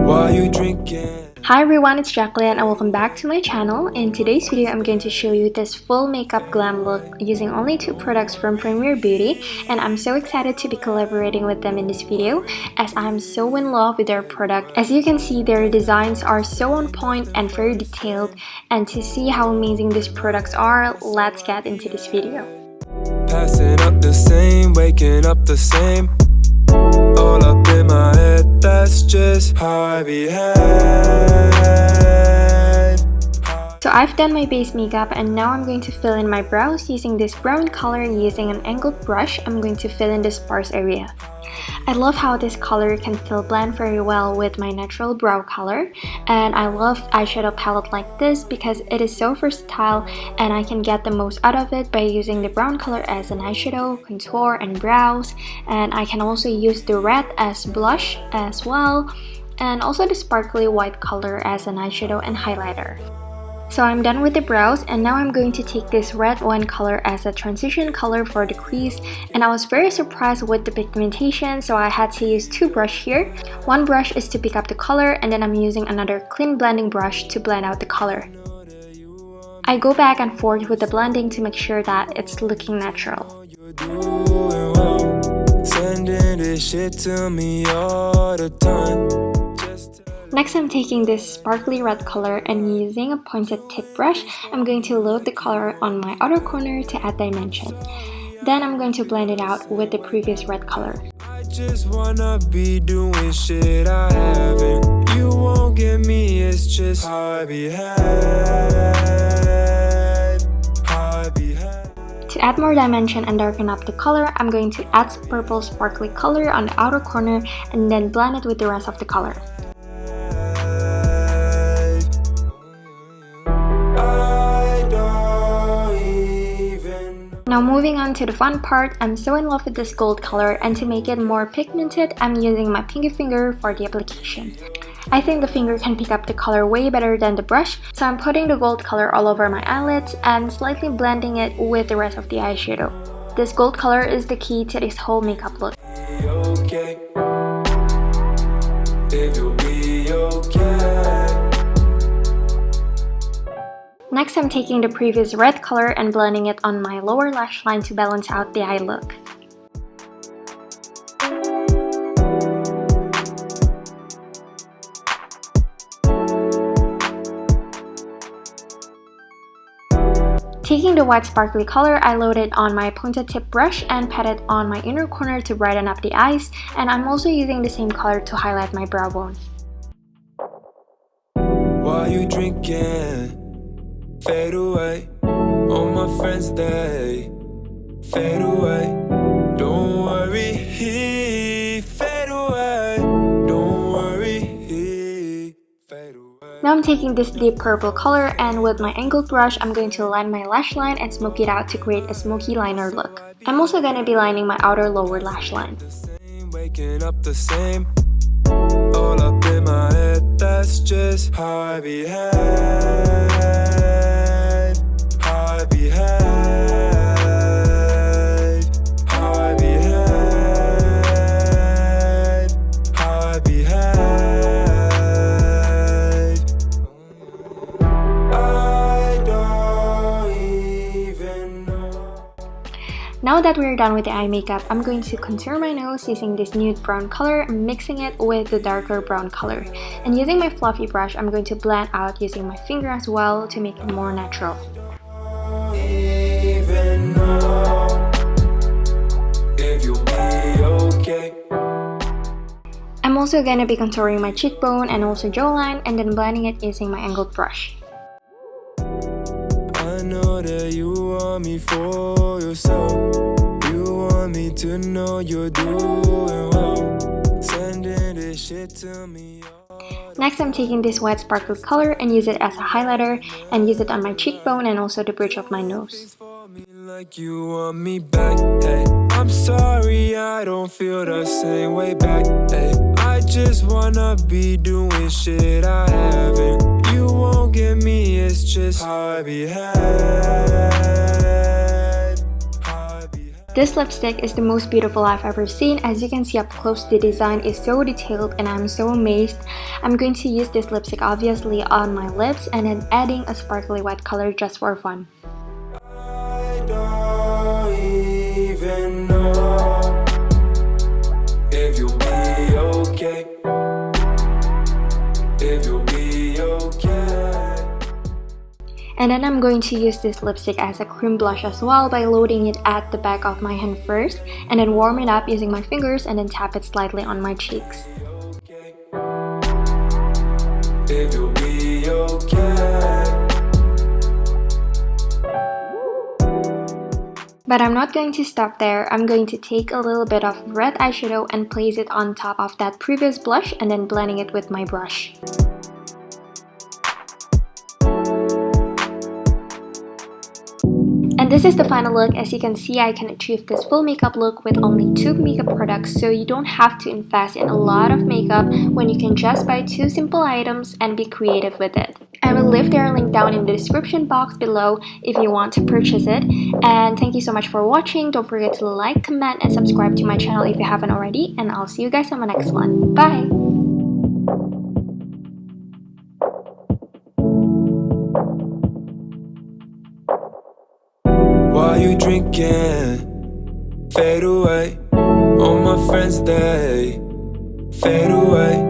While you drinking. Hi everyone, it's Jacqueline and welcome back to my channel. In today's video, I'm going to show you this full makeup glam look using only 2 products from Beaute, and I'm so excited to be collaborating with them in this video as I'm so in love with their product. As you can see, their designs are so on point and very detailed, and to see how amazing these products are, let's get into this video. Passing up the same, waking up the same. All up in my head, that's just how I behave. So I've done my base makeup and now I'm going to fill in my brows using this brown color. Using an angled brush, I'm going to fill in the sparse area. I love how this color can still blend very well with my natural brow color, and I love eyeshadow palette like this because it is so versatile and I can get the most out of it by using the brown color as an eyeshadow, contour, and brows, and I can also use the red as blush as well, and also the sparkly white color as an eyeshadow and highlighter. So I'm done with the brows, and now I'm going to take this red wine color as a transition color for the crease, and I was very surprised with the pigmentation, so I had to use 2 brushes here. One brush is to pick up the color, and then I'm using another clean blending brush to blend out the color. I go back and forth with the blending to make sure that it's looking natural. Sending this shit to me all the time. Next, I'm taking this sparkly red color and using a pointed tip brush, I'm going to load the color on my outer corner to add dimension. Then I'm going to blend it out with the previous red color. I just wanna be doing shit I haven't. You won't get me, it's just how I behave. To add more dimension and darken up the color, I'm going to add some purple sparkly color on the outer corner and then blend it with the rest of the color. Now moving on to the fun part, I'm so in love with this gold color, and to make it more pigmented, I'm using my pinky finger for the application. I think the finger can pick up the color way better than the brush, so I'm putting the gold color all over my eyelids and slightly blending it with the rest of the eyeshadow. This gold color is the key to this whole makeup look. Next, I'm taking the previous red color and blending it on my lower lash line to balance out the eye look. Taking the white sparkly color, I load it on my pointed tip brush and pat it on my inner corner to brighten up the eyes, and I'm also using the same color to highlight my brow bone. While you drinking, fade away on my friends' day. Fade away, don't worry, fade away, don't worry, fade away. Now I'm taking this deep purple color, and with my angled brush, I'm going to line my lash line and smoke it out to create a smoky liner look. I'm also going to be lining my outer lower lash line. Waking up the same, all up in my head, that's just how I behave. Now that we're done with the eye makeup, I'm going to contour my nose using this nude brown color, mixing it with the darker brown color. And using my fluffy brush, I'm going to blend out using my finger as well to make it more natural. I'm also going to be contouring my cheekbone and also jawline, and then blending it using my angled brush. I know that you want me for yourself. You want me to know you're doing well. Sending this shit to me. Next, I'm taking this white sparkle color and use it as a highlighter and use it on my cheekbone and also the bridge of my nose. Like you want me back, hey. I'm sorry, I don't feel the same way back, hey. I just wanna be doing shit I haven't. You won't get me, it's just how I behave. This lipstick is the most beautiful I've ever seen. As you can see up close, the design is so detailed and I'm so amazed. I'm going to use this lipstick obviously on my lips and then adding a sparkly white color just for fun. I don't even know if you'll be okay. If you'll be okay. And then I'm going to use this lipstick as a cream blush as well by loading it at the back of my hand first and then warm it up using my fingers and then tap it slightly on my cheeks. If you'll be okay. But I'm not going to stop there. I'm going to take a little bit of red eyeshadow and place it on top of that previous blush and then blending it with my brush. And this is the final look. As you can see, I can achieve this full makeup look with only 2 makeup products, so you don't have to invest in a lot of makeup when you can just buy 2 simple items and be creative with it. I will leave their link down in the description box below if you want to purchase it. And thank you so much for watching. Don't forget to like, comment, and subscribe to my channel if you haven't already. And I'll see you guys on my next one. Bye! While you drinking, fade away. All my friends, they fade away.